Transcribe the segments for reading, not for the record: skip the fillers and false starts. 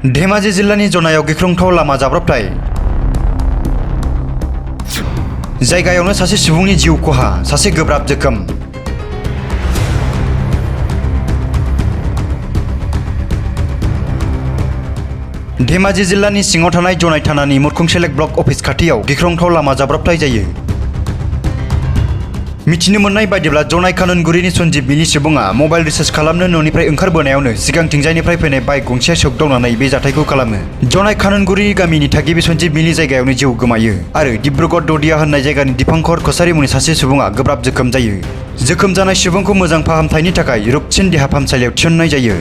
धेमाजि जिल्लानि जनायाव गिख्रंथाव लामा जाब्रबथाय। जायगायावनो सासे सुबुंनि जिउ खहा, सासे गोब्राब जोखोम। धेमाजि जिल्लानि सिङाव थानाय जनाय थानानि मुरखुं सेलेक ब्लक अफिस खाथियाव गिख्रंथाव लामा जाब्रबथाय जायो। मिथिनो मोननाय बायदिब्ला जनाय कानुनगुरिनि सन्जीब मिलि सुबुङा मबाइल रिचार्ज खालामनो न'निफ्राय ओंखारबोनायावनो सिगांथिंजायनिफ्राय फैनाय बाइक गंसेया सौग्दावनानै बे जाथायखौ खालामो। जनाय कानुनगुरि गामिनि थागिबि सन्जीब मिलि जायगायावनो जिउ गोमायो आरो डिब्रुगड़ ददिया होननाय जायगानि दिपांकर कसारी मुंनि सासे सुबुङा गोब्राब जोखोम जायो। जोखोम जानाय सुबुंखौ मोजां फाहामथायनि थाखाय रुपसिन देहा फाहामसालियाव थिसननाय जायो।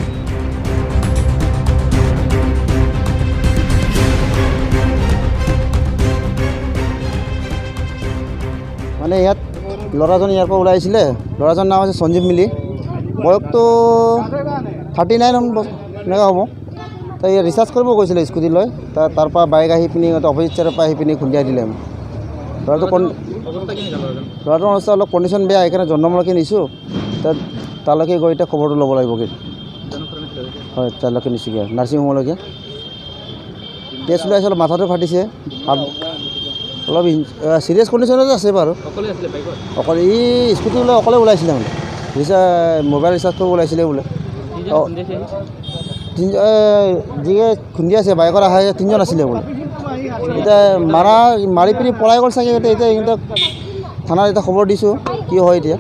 মানে ইয়াত ল'ৰাজন ইয়াৰ পৰা ওলাই আহিছিলে। ল'ৰাজনৰ নাম আছে সঞ্জীৱ মিলি, বয়সটো 39 এনেকুৱা হ'ব। তাই ৰিচাৰ্জ কৰিব গৈছিলে স্কুটি লৈ, তাৰ পৰা বাইক আহি পিনি অপজিট চাইডৰ পৰা আহি পিনি খুন্দিয়াই দিলে। ল'ৰাটোৰ অৱস্থা অলপ কণ্ডিশ্যন বেয়া, সেইকাৰণে জন্মমূলকে নিছোঁ। তালৈকে গৈ এতিয়া খবৰটো ল'ব লাগিব কি হয়, তালৈকে নিছোঁগৈ নাৰ্ছিং হোমলৈকে। টেষ্ট ওলাইছে, অলপ মাথাটো ফাটিছে, অলপ চিৰিয়াছ কণ্ডিশ্যনতে আছে বাৰু। অকলে ই স্কুটি লৈ অকলে ওলাইছিলে, মানে মোবাইল ৰিচাৰ্জ কৰিব ওলাইছিলে বোলে। যিয়ে খুন্দি আছে বাইকত অহা 3জন আছিলে বোলে। এতিয়া মাৰি পিনি পলাই গ'ল চাগে। এতিয়া থানাত খবৰ দিছোঁ, কি হয় এতিয়া।